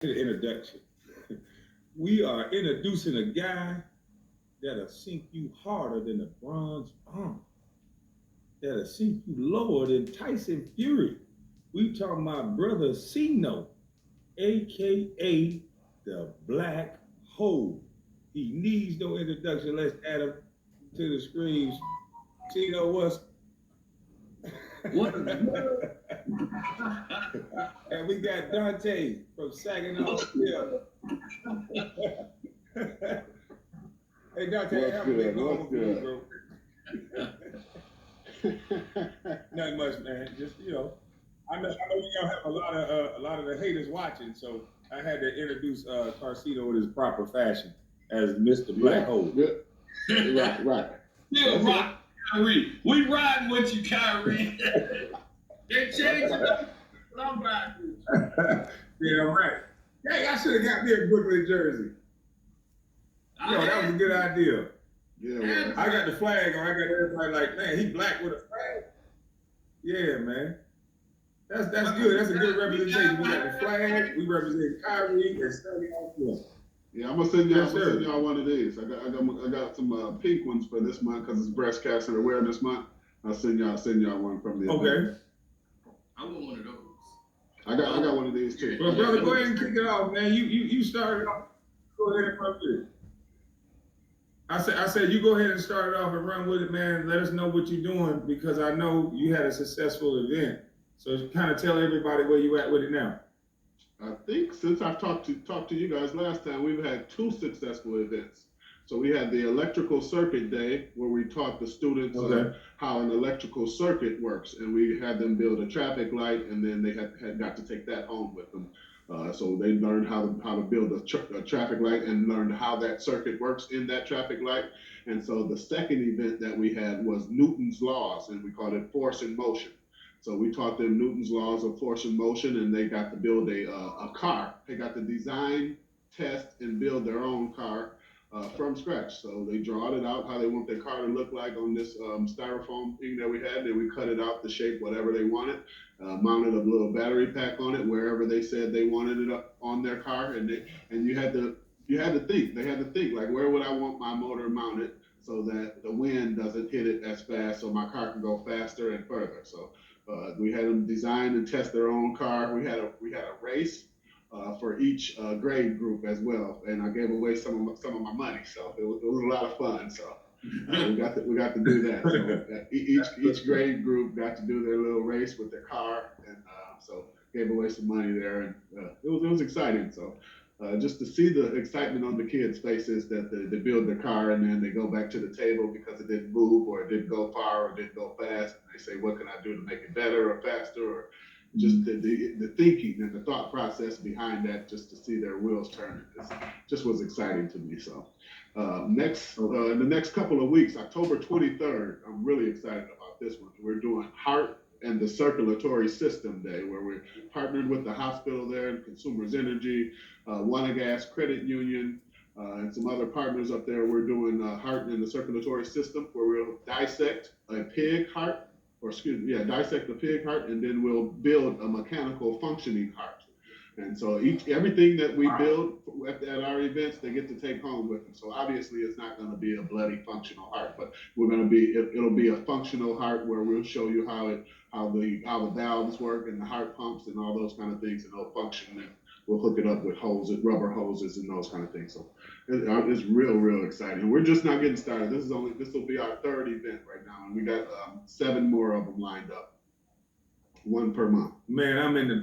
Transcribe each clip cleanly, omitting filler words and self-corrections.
The introduction. We are introducing a guy that'll sink you harder than a bronze bomb, that'll sink you lower than Tyson Fury. We talking about brother Cino, aka the Black Hole. He needs no introduction. Let's add him to the screens. Cino, what's What? and we got Dante from Saginaw. Hey, Dante, What's have a big good? What's moment for you, good? bro. Nothing much, man. Just I know we gonna have a lot of the haters watching, so I had to introduce Carcito in his proper fashion as Mr. Black Yeah, Hole. good. Right. Still That's it. rock, Kyrie. We riding with you, Kyrie. They changed it up. But I'm riding with you. Yeah, right. Hey, I should have got me a Brooklyn jersey. Yo, that was a good idea. Yeah, well, I got the flag on. I got everybody like, man, he black with a flag. Yeah, man. That's good. That's a good representation. We got the flag. We represent Kyrie and Saginaw. yeah. I'm gonna send y'all. Yes, I'm gonna send sir. y'all one of these. I got some pink ones for this month because it's Breast Cancer Awareness Month. I'll send y'all one from the. Okay. I want one of those. I got one of these too. Well, brother, go ahead and kick it off, man. You started off. Go ahead and run with it. I said you go ahead and start it off and run with it, man. Let us know what you're doing because I know you had a successful event. So kind of tell everybody where you at with it now. I think since I've talked to you guys last time, we've had two successful events. So we had the electrical circuit day where we taught the students how an electrical circuit works, and we had them build a traffic light, and then they had got to take that home with them. So they learned how to build a traffic light and learned how that circuit works in that traffic light. And so the second event that we had was Newton's laws, and we called it force and motion. So we taught them Newton's laws of force and motion, and they got to build a car. They got to design, test, and build their own car from scratch. So they drawed it out how they want their car to look like on this styrofoam thing that we had. Then we cut it out to shape whatever they wanted, mounted a little battery pack on it wherever they said they wanted it up on their car, and you had to think. They had to think like, where would I want my motor mounted so that the wind doesn't hit it as fast, so my car can go faster and further. So we had them design and test their own car. We had a race for each grade group as well, and I gave away some of my money, so it was a lot of fun. So we got to do that. So each grade group got to do their little race with their car, and so gave away some money there, and it was exciting. So. Just to see the excitement on the kids' faces that they build their car and then they go back to the table because it didn't move or it didn't go far or it didn't go fast. And they say, what can I do to make it better or faster? Or just the thinking and the thought process behind that, just to see their wheels turning, just was exciting to me. So in the next couple of weeks, October 23rd, I'm really excited about this one. We're doing heart and the circulatory system day, where we're partnered with the hospital there and Consumers Energy, Wanagas Credit Union, and some other partners up there. We're doing heart and the circulatory system, where we'll dissect a pig heart, dissect a pig heart, and then we'll build a mechanical functioning heart. And so everything that we build at our events, they get to take home with them. So obviously it's not going to be a bloody functional heart, but it'll be a functional heart where we'll show you how the valves work and the heart pumps and all those kind of things, and they'll function. And we'll hook it up with rubber hoses and those kind of things. So it's real exciting. And we're just not getting started. This will be our third event right now, and we got 7 more of them lined up. 1 per month. Man, I'm in the.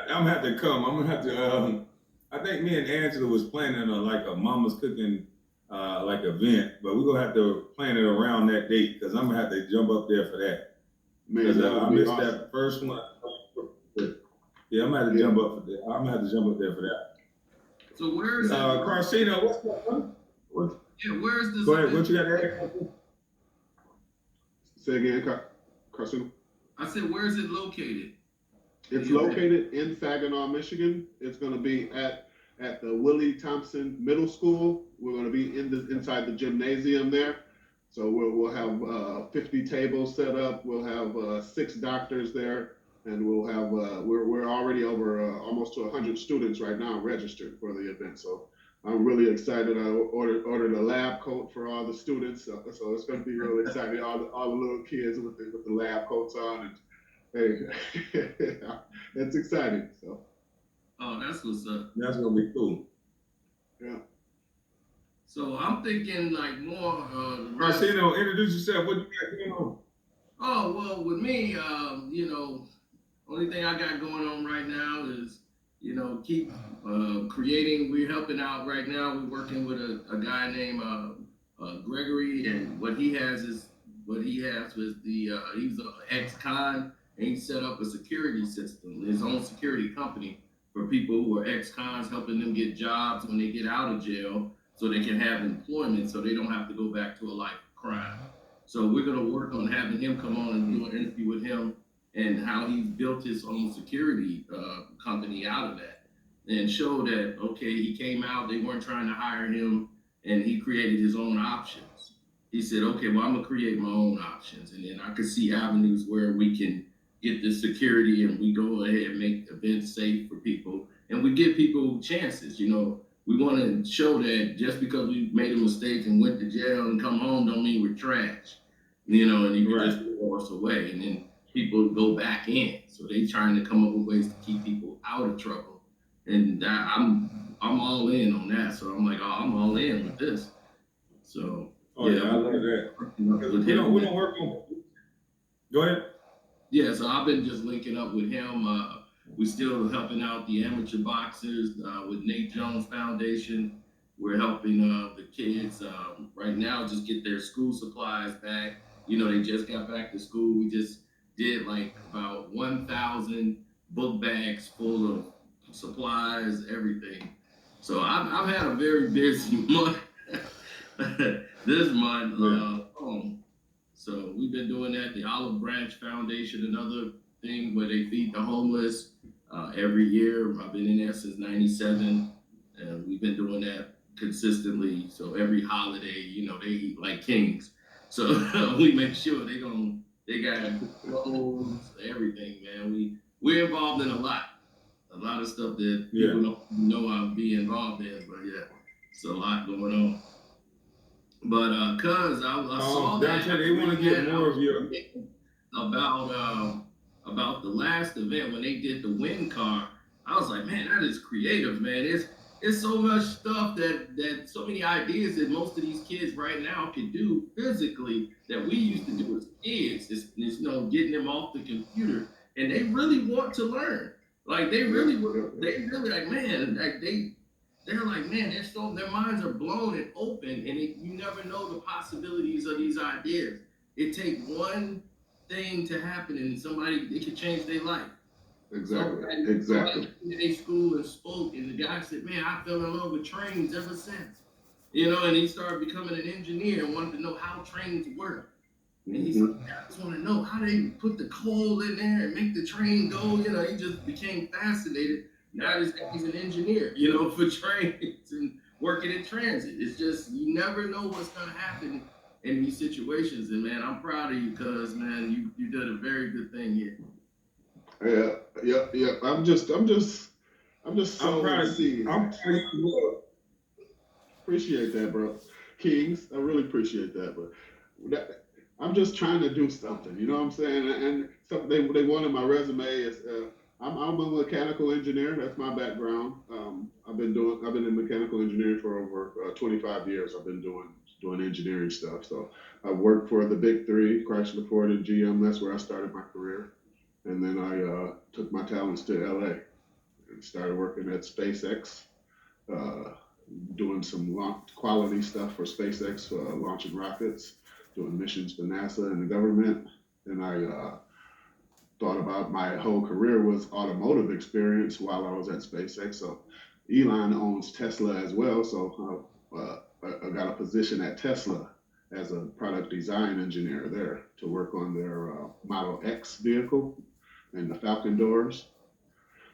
I'm gonna have to come. I'm gonna have to. I think me and Angela was planning a mama's cooking like event, but we're gonna have to plan it around that date because I'm gonna have to jump up there for that. Man, I missed awesome. that first one. Yeah, I'm gonna have to jump up for that. I'm gonna have to jump up there for that. So where's Carcino, what's up? where's this? Go ahead. What you got to add? Say again, Carson. I said, where's it located? It's located in Saginaw, Michigan. It's going to be at the Willie Thompson Middle School. We're going to be inside the gymnasium there. So we'll have 50 tables set up. We'll have 6 doctors there. and we'll have we're already over almost to 100 students right now registered for the event. So I'm really excited. I ordered a lab coat for all the students, so it's going to be really exciting. All the little kids with the lab coats on, and hey, it's exciting. So. Oh, that's what's up. That's gonna be cool. Yeah. So I'm thinking like more. Marcelo, introduce yourself. What you got going on? Oh well, with me, only thing I got going on right now is, keep creating. We're helping out right now. We're working with a guy named Gregory, and what he has was he's an ex-con, and he set up a security system, his own security company for people who are ex-cons, helping them get jobs when they get out of jail, so they can have employment, so they don't have to go back to a life of crime. So we're gonna work on having him come on and do an interview with him and how he built his own security company out of that, and show that okay, he came out, they weren't trying to hire him, and he created his own options. He said, okay, well, I'm gonna create my own options, and then I could see avenues where we can get the security, and we go ahead and make events safe for people, and we give people chances. We want to show that just because we made a mistake and went to jail and come home don't mean we're trash. And you can just throw us away, and then people go back in. So they trying to come up with ways to keep people out of trouble. And I'm all in on that. So I'm like, oh, I'm all in with this. So I love that. We don't work on. Go ahead. Yeah, so I've been just linking up with him. We still helping out the amateur boxers with Nate Jones Foundation. We're helping the kids right now just get their school supplies back. They just got back to school. We just did like about 1,000 book bags full of supplies, everything. So I've had a very busy month this month. So we've been doing that. The Olive Branch Foundation, another thing where they feed the homeless every year. I've been in there since '97, and we've been doing that consistently. So every holiday, they eat like kings. So we make sure they got clothes, everything, man. We're involved in a lot of stuff that people don't know I'll be involved in. But yeah, it's a lot going on. But cuz I saw that they want to get more of your about the last event when they did the wind car. I was like, man, that is creative, man. It's so much stuff that so many ideas that most of these kids right now can do physically that we used to do as kids. It's getting them off the computer, and they really want to learn. Like they really like, man, like they're like, man, their minds are blown and open, and you never know the possibilities of these ideas. It takes one thing to happen, and it could change their life. Exactly. So, Exactly. They school and spoke, and the guy said, man, I fell in love with trains ever since. And he started becoming an engineer and wanted to know how trains work. And he said, I just want to know how they put the coal in there and make the train go. He just became fascinated. Now he's an engineer, for trains and working in transit. It's just, you never know what's going to happen in these situations. And man, I'm proud of you because, man, you did a very good thing here. Yeah. I'm just so proud of you. I'm proud of you. Appreciate that, bro. Kings, I really appreciate that, but I'm just trying to do something. You know what I'm saying? And something they wanted my resume is I'm a mechanical engineer. That's my background. I've been in mechanical engineering for over 25 years. I've been doing engineering stuff. So I worked for the big three, Chrysler, Ford, and GM. That's where I started my career. And then I took my talents to LA and started working at SpaceX, doing some quality stuff for SpaceX, launching rockets, doing missions for NASA and the government. And I thought about my whole career was automotive experience while I was at SpaceX. So Elon owns Tesla as well. So I got a position at Tesla as a product design engineer there to work on their Model X vehicle and the Falcon doors.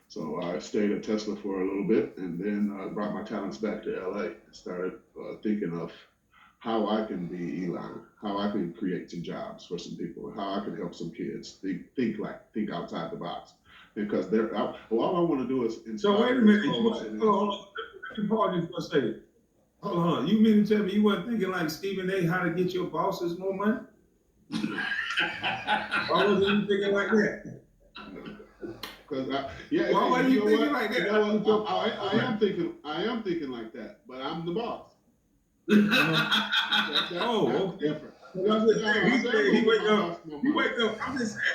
So I stayed at Tesla for a little bit and then brought my talents back to LA and started thinking of how I can be Elon, how I can create some jobs for some people, how I can help some kids think outside the box. Because all I want to do is So inspire wait a this minute. coalition. Hold on. Let me pause you for a second. Hold on. You mean to tell me you weren't thinking like Stephen A. how to get your bosses more money? Why wasn't you thinking like that? Because Why were you thinking like You that? know what? I am thinking like that, but I'm the boss. That's Okay. different. I'm just saying, he said he wake up. He wake up. I'm just saying.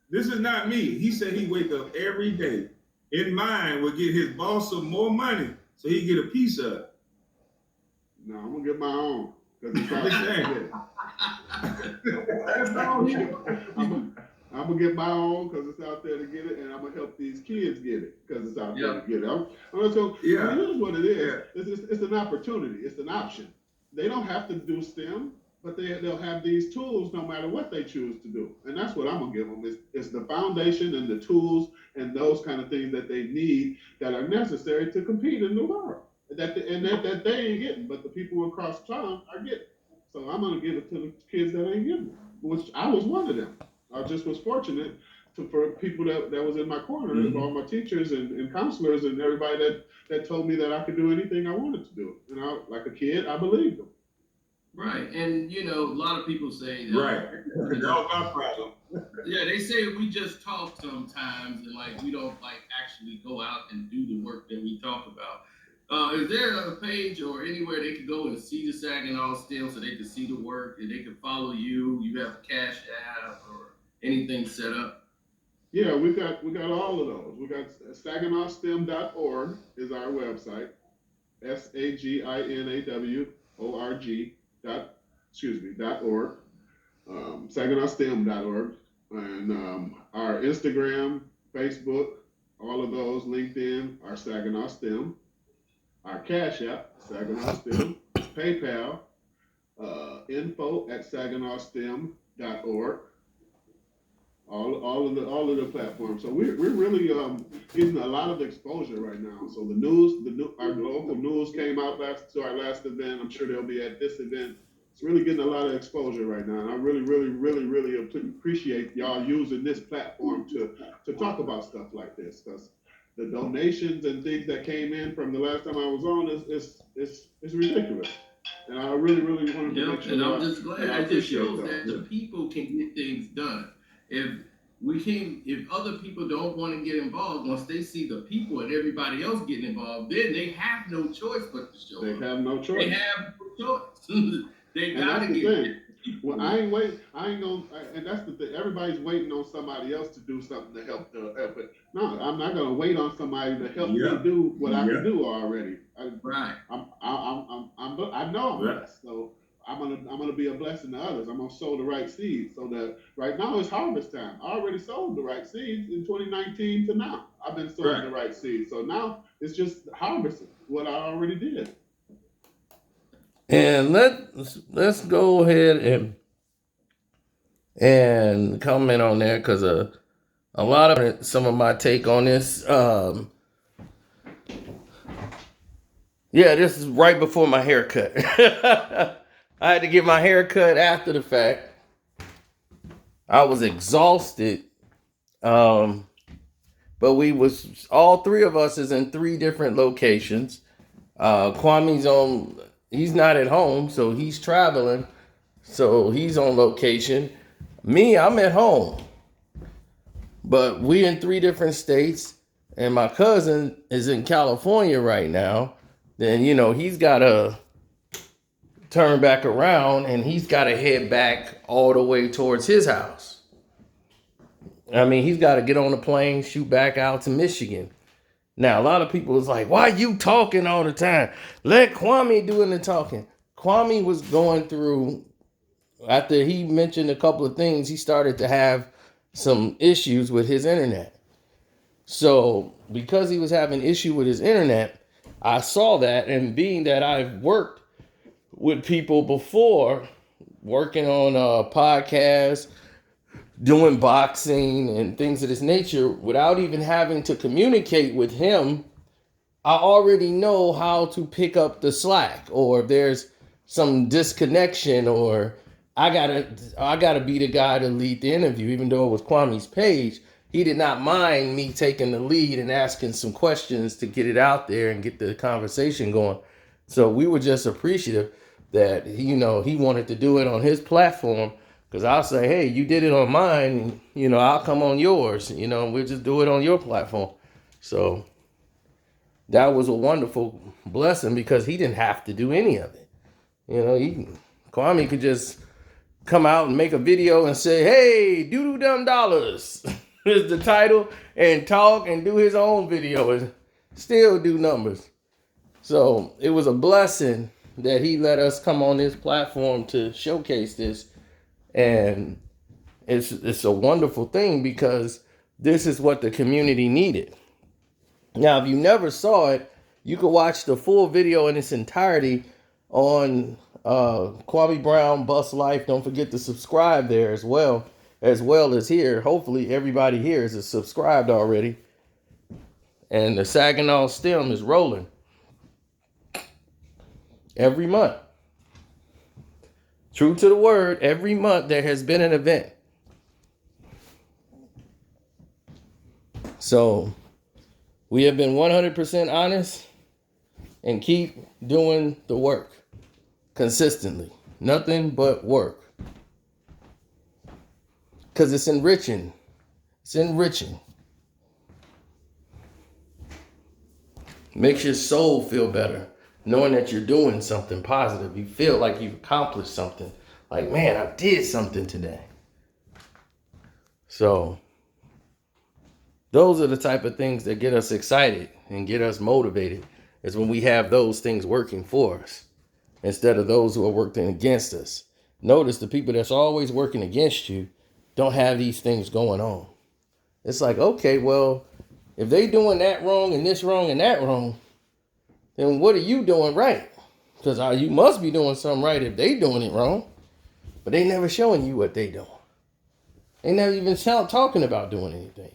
This is not me. He said he wake up every day in mind would get his boss some more money so he get a piece of it. No, I'm gonna get my own. Because I'm gonna get my own because it's out there to get it, and I'm gonna help these kids get it because it's out there to get it. I'm so here's what it is. It's an opportunity. It's an option. They don't have to do STEM, but they'll have these tools no matter what they choose to do, and that's what I'm gonna give them. It's the foundation and the tools and those kind of things that they need that are necessary to compete in the world. That they ain't getting, but the people across town are getting. So I'm gonna give it to the kids that ain't getting it, which I was one of them. I just was fortunate for people that was in my corner, all my teachers and counselors and everybody that told me that I could do anything I wanted to do. And like a kid, I believed them. Right, and a lot of people say that. Right, that was my problem. Yeah, they say we just talk sometimes, and like we don't like actually go out and do the work that we talk about. Is there a page or anywhere they could go and see the Saginaw STEM so they can see the work and they can follow you? You have a Cash App or anything set up? Yeah, we got all of those. We got SaginawSTEM.org is our website. SAGINAWORG.org. SaginawSTEM.org. And our Instagram, Facebook, all of those, LinkedIn, our Saginaw STEM. Our Cash App, Saginaw STEM. PayPal, info@SaginawSTEM.org. All of the platforms. So we're really getting a lot of exposure right now. So our local news came out to our last event. I'm sure they'll be at this event. It's really getting a lot of exposure right now, and I really, really, really, really appreciate y'all using this platform to talk about stuff like this, because the donations and things that came in from the last time I was on is ridiculous. And I really, really wanted to make sure. And I'm just glad it just shows that the people can get things done. If other people don't want to get involved, once they see the people and everybody else getting involved, then they have no choice but to show up. They have no choice. They have no choice. They gotta get it. Well, I ain't gonna, and that's the thing. Everybody's waiting on somebody else to do something to help it. No, I'm not gonna wait on somebody to help me do what I can do already. I know I'm blessed, so I'm gonna be a blessing to others. I'm gonna sow the right seeds, so that right now it's harvest time. I already sowed the right seeds in 2019 to now. I've been sowing the right seeds, so now it's just harvesting what I already did. And let's go ahead and comment on that, because a lot of it, some of my take on this. This is right before my haircut. I had to get my haircut after the fact. I was exhausted. But all three of us is in three different locations. Kwame's he's not at home, so he's traveling. So he's on location. Me, I'm at home. But we in three different states, and my cousin is in California right now. Then, he's got to turn back around, and he's got to head back all the way towards his house. I mean, he's got to get on a plane, shoot back out to Michigan. Now, a lot of people is like, why you talking all the time? Let Kwame doing the talking. Kwame was going through, after he mentioned a couple of things, he started to have some issues with his internet. So because he was having issue with his internet, I saw that, and being that I've worked with people before, working on podcasts, doing boxing and things of this nature, without even having to communicate with him, I already know how to pick up the slack, or if there's some disconnection, or I gotta be the guy to lead the interview, even though it was Kwame's page. He did not mind me taking the lead and asking some questions to get it out there and get the conversation going. So we were just appreciative that he wanted to do it on his platform, because I'll say, hey, you did it on mine, I'll come on yours, we'll just do it on your platform. So that was a wonderful blessing, because he didn't have to do any of it. Kwame could just come out and make a video and say, hey, doo-doo dumb dollars is the title, and talk and do his own video and still do numbers. So it was a blessing that he let us come on his platform to showcase this. And it's a wonderful thing, because this is what the community needed. Now, if you never saw it, you can watch the full video in its entirety on Kwame Brown Bus Life. Don't forget to subscribe there as well as here. Hopefully everybody here is subscribed already. And the Saginaw STEM is rolling every month. True to the word, every month there has been an event. So we have been 100% honest and keep doing the work consistently. Nothing but work. Because it's enriching. It's enriching. Makes your soul feel better, knowing that you're doing something positive. You feel like you've accomplished something. Like, man, I did something today. So those are the type of things that get us excited and get us motivated, is when we have those things working for us instead of those who are working against us. Notice the people that's always working against you don't have these things going on. It's like, okay, well, if they doing that wrong and this wrong and that wrong, then what are you doing right? Because you must be doing something right if they doing it wrong. But they never showing you what they doing. They never even talking about doing anything.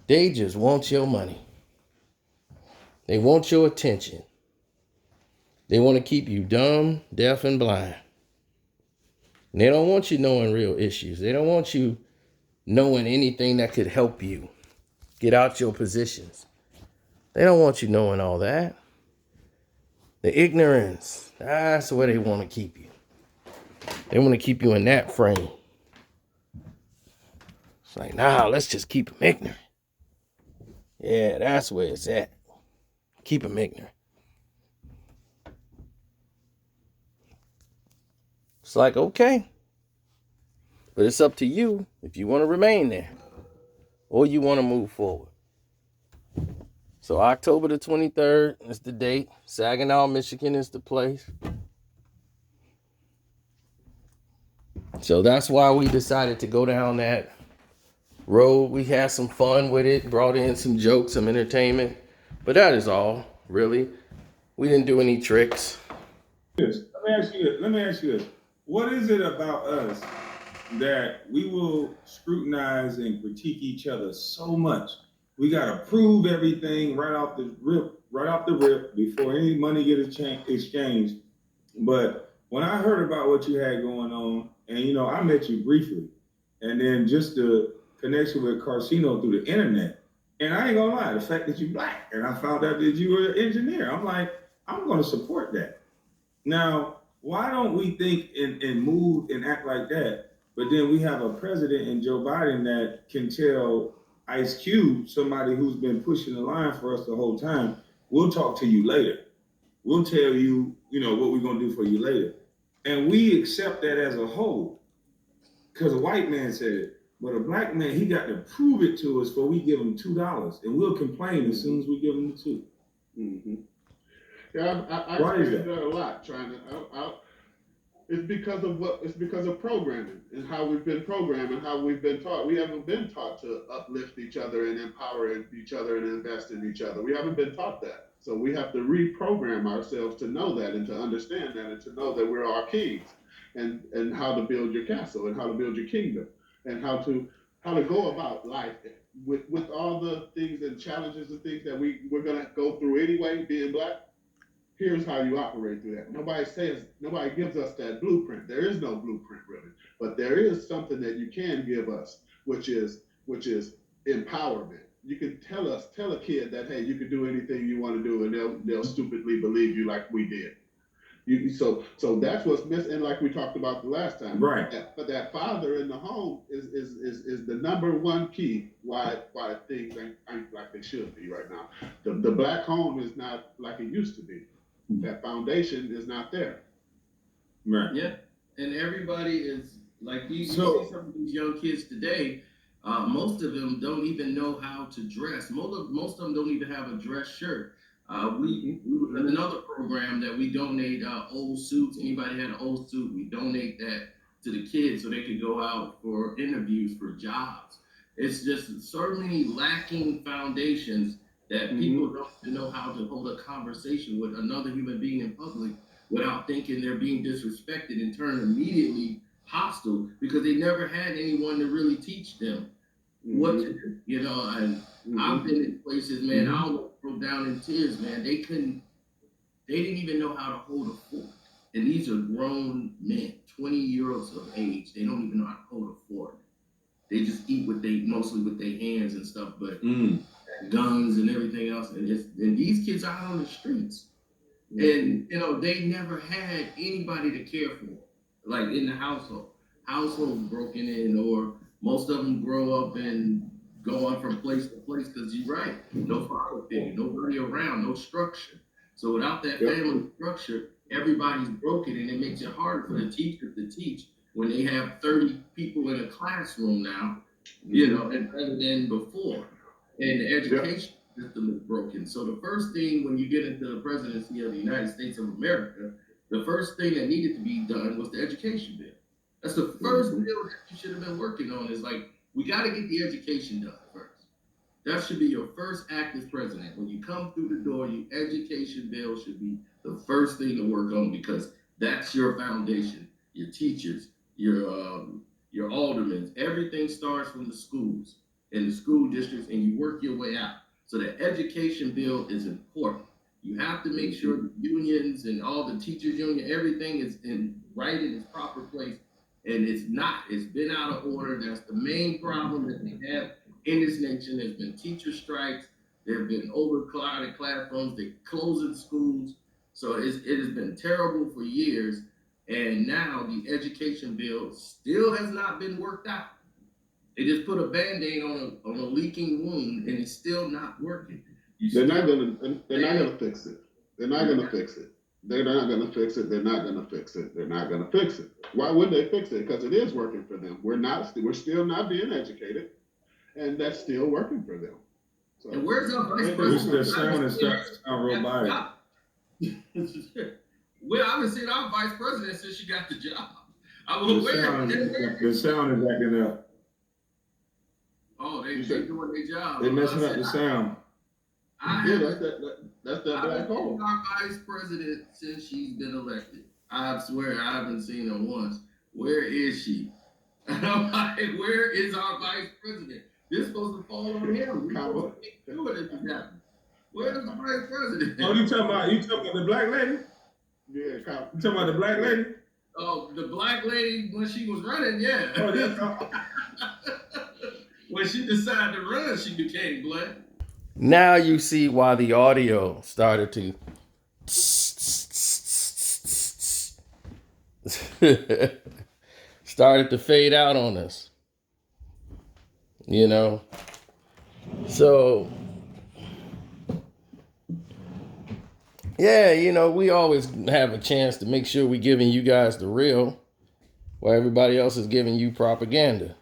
They just want your money. They want your attention. They want to keep you dumb, deaf, and blind. And they don't want you knowing real issues. They don't want you knowing anything that could help you get out your positions. They don't want you knowing all that. The ignorance, that's where they want to keep you. They want to keep you in that frame. It's like, nah, let's just keep them ignorant. Yeah, that's where it's at. Keep them ignorant. It's like, okay. But it's up to you if you want to remain there or you want to move forward. So October the 23rd is the date. Saginaw, Michigan is the place. So that's why we decided to go down that road. We had some fun with it, brought in some jokes, some entertainment. But that is all, really. We didn't do any tricks. Let me ask you this. What is it about us that we will scrutinize and critique each other so much? We got to prove everything right off the rip before any money gets exchanged. But when I heard about what you had going on, and I met you briefly, and then just the connection with Carcino through the internet, and I ain't gonna lie, the fact that you're black, and I found out that you were an engineer, I'm like, I'm gonna support that. Now, why don't we think and move and act like that? But then we have a president in Joe Biden that can tell Ice Cube, somebody who's been pushing the line for us the whole time, we'll talk to you later. We'll tell you, what we're going to do for you later. And we accept that as a whole because a white man said it. But a black man, he got to prove it to us before we give him $2. And we'll complain as soon as we give him the $2. Mm-hmm. Yeah, I experienced that a lot. It's because of programming and how we've been programmed and how we've been taught. We haven't been taught to uplift each other and empower each other and invest in each other. We haven't been taught that. So we have to reprogram ourselves to know that and to understand that and to know that we're our kings and how to build your castle and how to build your kingdom and how to go about life with all the things and challenges and things that we're gonna go through anyway, being black. here's how you operate through that. Nobody gives us that blueprint. There is no blueprint really, but there is something that you can give us, which is empowerment. You can tell a kid that, hey, you can do anything you want to do, and they'll stupidly believe you like we did. So that's what's missing, and like we talked about the last time, Right. but that father in the home is the number one key why things ain't like they should be right now. The black home is not like it used to be. That foundation is not there. Right. Yeah, and everybody is like you see So some of these young kids today. Most of them don't even know how to dress. Most of them don't even have a dress shirt. We in another program that we donate old suits. Anybody had an old suit, we donate that to the kids so they could go out for interviews for jobs. It's just so many lacking foundations that people don't even know how to hold a conversation with another human being in public without thinking they're being disrespected and turn immediately hostile because they never had anyone to really teach them what to do. You know, and I've been in places, man, I almost broke down in tears, man. They didn't even know how to hold a fork. And these are grown men, 20 years of age. They don't even know how to hold a fork. They just eat mostly with their hands and stuff, but guns and everything else. And these kids are out on the streets. And you know, they never had anybody to care for, like in the household broken in, or most of them grow up and go on from place to place because you're right, no father figure, nobody around, no structure. So without that family structure, everybody's broken, and it makes it harder for the teacher to teach when they have 30 people in a classroom now, you know, and rather than before. And the education system is broken. So the first thing when you get into the presidency of the United States of America, the first thing that needed to be done was the education bill. That's the first bill that you should have been working on. Is like, we got to get the education done first. That should be your first act as president. When you come through the door, your education bill should be the first thing to work on because that's your foundation. Your teachers, your aldermen, everything starts from the schools and the school districts, and you work your way out. So the education bill is important. You have to make sure the unions and all the teachers union, everything is in its proper place. And it's not. It's been out of order. That's the main problem that they have in this nation. There's been teacher strikes. There have been overcrowded classrooms. They're closing schools. So it has been terrible for years. And now the education bill still has not been worked out. They just put a Band-Aid on a leaking wound, and it's still not working. They're not gonna fix it. They're not gonna fix it. They're not gonna fix it. They're not gonna fix it. They're not gonna fix it. Why would they fix it? Because it is working for them. We're still not being educated, and that's still working for them. So, and where's our vice president? The sound is robotic. Well, I haven't seen our vice president since she got the job. The sound is acting up. Oh, they doing their job. They're messing up the sound. That's that black hole. Our vice president since she's been elected. I swear I haven't seen her once. Where is she? And I'm like, where is our vice president? This is supposed to fall on him. We supposed to do it if it happens. Where's the vice president? Oh, you talking about the black lady? Yeah, you talking about the black lady? Oh, the black lady when she was running, yeah. Oh, when she decided to run, she became black. Now you see why the audio started to fade out on us. You know? So, yeah, you know, we always have a chance to make sure we're giving you guys the real while everybody else is giving you propaganda.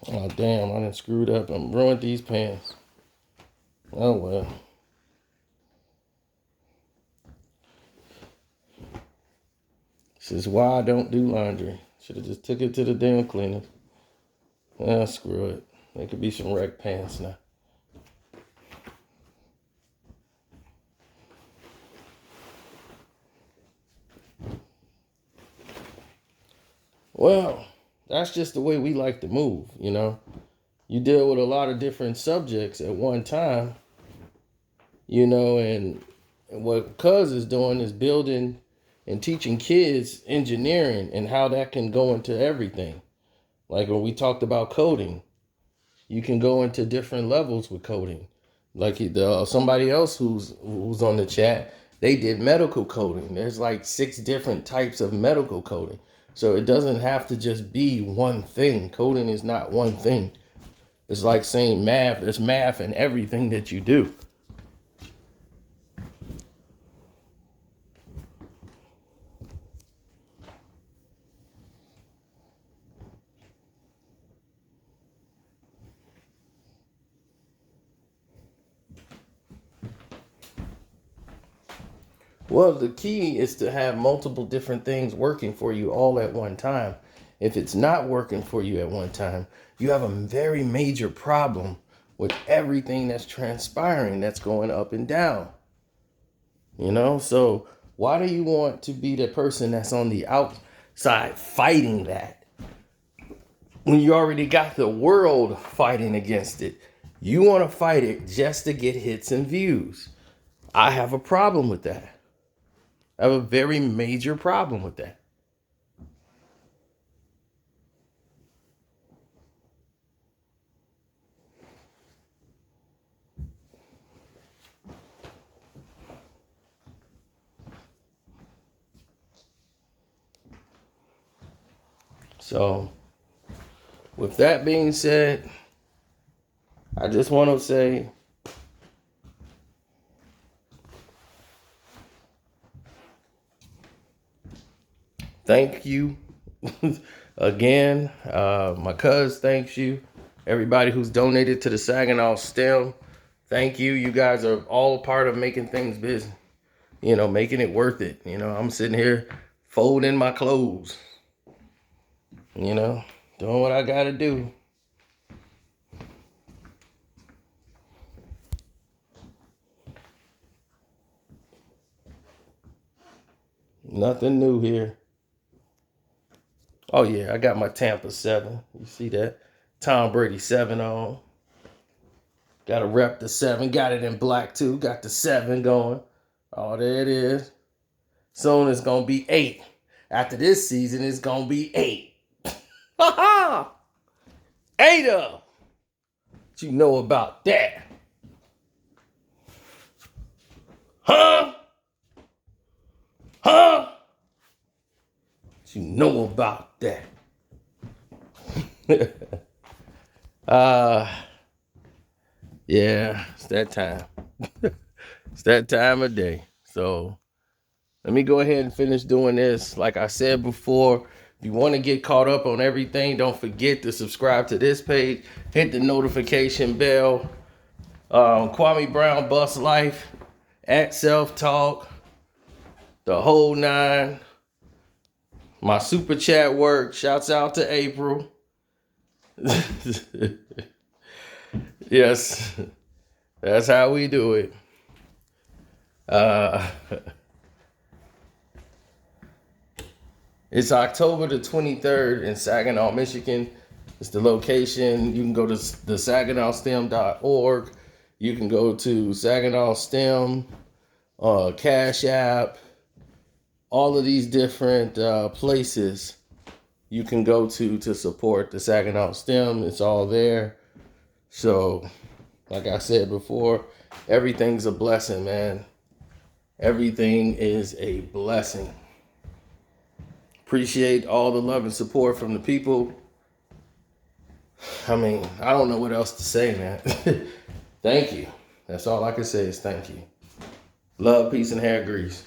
Oh, damn, I done screwed up. I'm ruined these pants. Oh, well. This is why I don't do laundry. Should have just took it to the damn cleaners. Ah, screw it. There could be some wrecked pants now. Well, that's just the way we like to move, you know. You deal with a lot of different subjects at one time, and what Cuz is doing is building and teaching kids engineering and how that can go into everything. Like when we talked about coding, you can go into different levels with coding. Like somebody else who's on the chat, they did medical coding. There's like 6 different types of medical coding. So it doesn't have to just be one thing. Coding is not one thing. It's like saying math. There's math in everything that you do. Well, the key is to have multiple different things working for you all at one time. If it's not working for you at one time, you have a very major problem with everything that's transpiring, that's going up and down. So why do you want to be the person that's on the outside fighting that when you already got the world fighting against it? You want to fight it just to get hits and views. I have a problem with that. I have a very major problem with that. So, with that being said, I just want to say thank you again. My cuz thanks you. Everybody who's donated to the Saginaw STEM, thank you. You guys are all a part of making things busy, making it worth it. I'm sitting here folding my clothes, doing what I got to do. Nothing new here. Oh, yeah, I got my Tampa 7. You see that? Tom Brady 7 on. Got to rep the 7. Got it in black, too. Got the 7 going. Oh, there it is. Soon it's going to be 8. After this season, it's going to be 8. Ha ha! 8 of them. What you know about that? Huh? Huh? What you know about that? Yeah, it's that time. It's that time of day. So let me go ahead and finish doing this. Like I said before, if you want to get caught up on everything, don't forget to subscribe to this page. Hit the notification bell. Kwame Brown Bust Life at Self Talk. The whole 9. My super chat work. Shouts out to April. Yes, that's how we do it. It's October the 23rd in Saginaw, Michigan. It's the location. You can go to the SaginawSTEM.org. You can go to Saginaw STEM, Cash App, all of these different places you can go to support the Saginaw STEM. It's all there. So, like I said before, everything's a blessing, man. Everything is a blessing. Appreciate all the love and support from the people. I mean, I don't know what else to say, man. Thank you. That's all I can say is thank you. Love, peace, and hair grease.